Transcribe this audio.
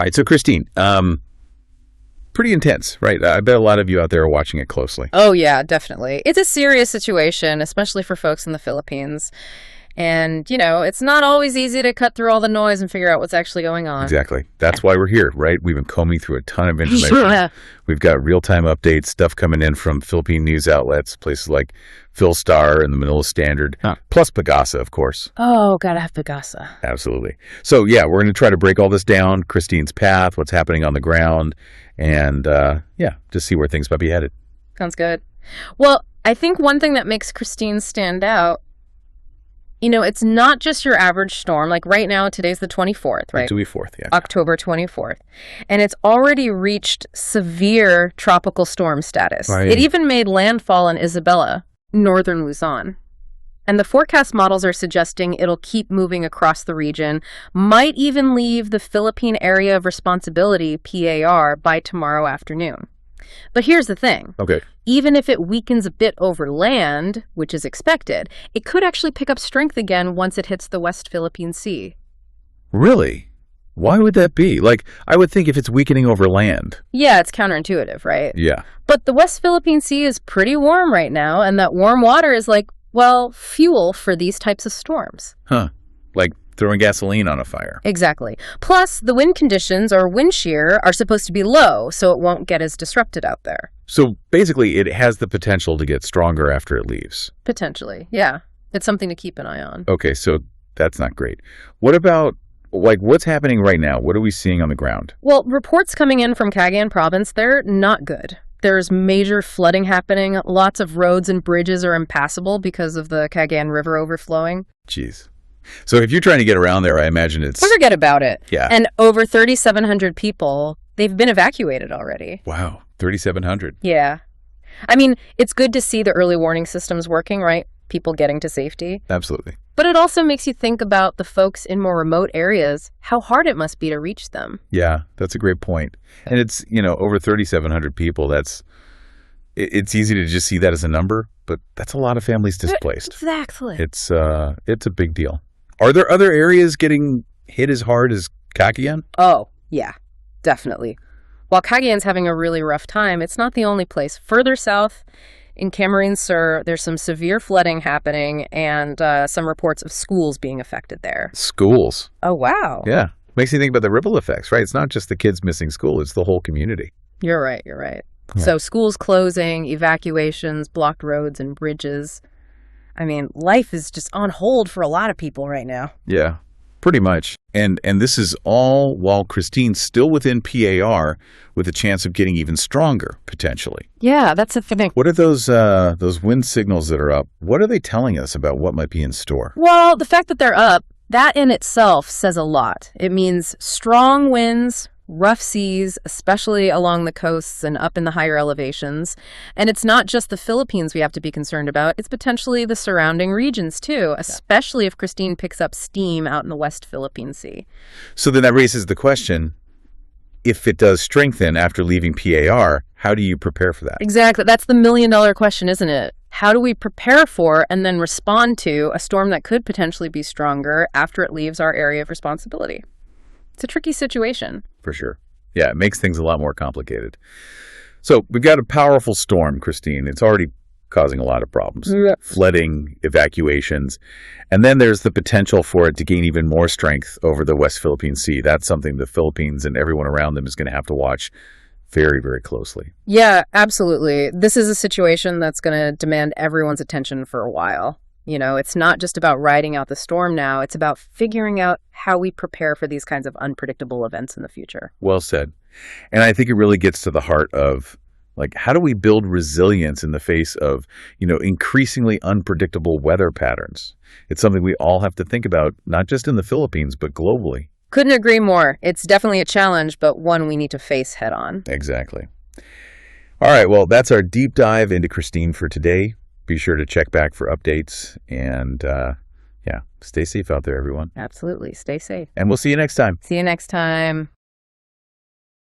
All right, so Kristine, pretty intense, right? I bet a lot of you out there are watching it closely. Oh, yeah, definitely. It's a serious situation, especially for folks in the Philippines. And, it's not always easy to cut through all the noise and figure out what's actually going on. Exactly. That's why we're here, right? We've been combing through a ton of information. Yeah. We've got real-time updates, stuff coming in from Philippine news outlets, places like Philstar and the Manila Standard, plus Pagasa, of course. Oh, gotta have Pagasa. Absolutely. So, yeah, we're going to try to break all this down, Kristine's path, what's happening on the ground, and, just see where things might be headed. Sounds good. Well, I think one thing that makes Kristine stand out, it's not just your average storm. Like right now, today's the 24th, right? 24th, yeah. October 24th. And it's already reached severe tropical storm status. Right. It even made landfall in Isabela, Northern Luzon. And the forecast models are suggesting it'll keep moving across the region, might even leave the Philippine Area of Responsibility, PAR, by tomorrow afternoon. But here's the thing. Okay. Even if it weakens a bit over land, which is expected, it could actually pick up strength again once it hits the West Philippine Sea. Really? Why would that be? Like, I would think if it's weakening over land. Yeah, it's counterintuitive, right? Yeah. But the West Philippine Sea is pretty warm right now, and that warm water is fuel for these types of storms. Huh. Like throwing gasoline on a fire. Exactly. Plus, the wind conditions, or wind shear, are supposed to be low, so it won't get as disrupted out there. So basically, it has the potential to get stronger after it leaves. Potentially, yeah. It's something to keep an eye on. Okay, so that's not great. What about, what's happening right now? What are we seeing on the ground? Well, reports coming in from Cagayan Province, they're not good. There's major flooding happening. Lots of roads and bridges are impassable because of the Cagayan River overflowing. Jeez. So if you're trying to get around there, I imagine it's... Forget about it. Yeah. And over 3,700 people, they've been evacuated already. Wow, 3,700. Yeah. I mean, it's good to see the early warning systems working, right? People getting to safety. Absolutely. But it also makes you think about the folks in more remote areas, how hard it must be to reach them. Yeah, that's a great point. And it's, over 3,700 people. It's easy to just see that as a number, but that's a lot of families displaced. Exactly. It's a big deal. Are there other areas getting hit as hard as Cagayan? Oh, yeah, definitely. While Cagayan's having a really rough time, it's not the only place. Further south, in Camarines Sur, there's some severe flooding happening and some reports of schools being affected there. Schools? Oh, wow. Yeah. Makes you think about the ripple effects, right? It's not just the kids missing school, it's the whole community. You're right. Yeah. So schools closing, evacuations, blocked roads and bridges. I mean, life is just on hold for a lot of people right now. Yeah, pretty much. And this is all while Kristine's still within PAR with a chance of getting even stronger, potentially. Yeah, that's the thing. What are those wind signals that are up? What are they telling us about what might be in store? Well, the fact that they're up, that in itself says a lot. It means strong winds, rough seas, especially along the coasts and up in the higher elevations. And it's not just the Philippines we have to be concerned about. It's potentially the surrounding regions, too, especially if Kristine picks up steam out in the West Philippine Sea. So then that raises the question, if it does strengthen after leaving PAR, how do you prepare for that? Exactly. That's the million-dollar question, isn't it? How do we prepare for and then respond to a storm that could potentially be stronger after it leaves our area of responsibility? It's a tricky situation. For sure. Yeah, it makes things a lot more complicated. So we've got a powerful storm, Kristine. It's already causing a lot of problems. Yeah. Flooding, evacuations. And then there's the potential for it to gain even more strength over the West Philippine Sea. That's something the Philippines and everyone around them is going to have to watch very, very closely. Yeah, absolutely. This is a situation that's going to demand everyone's attention for a while. It's not just about riding out the storm now. It's about figuring out how we prepare for these kinds of unpredictable events in the future. Well said. And I think it really gets to the heart of, how do we build resilience in the face of, increasingly unpredictable weather patterns? It's something we all have to think about, not just in the Philippines, but globally. Couldn't agree more. It's definitely a challenge, but one we need to face head on. Exactly. All right, well, that's our deep dive into Kristine for today. Be sure to check back for updates and, stay safe out there, everyone. Absolutely. Stay safe. And we'll see you next time. See you next time.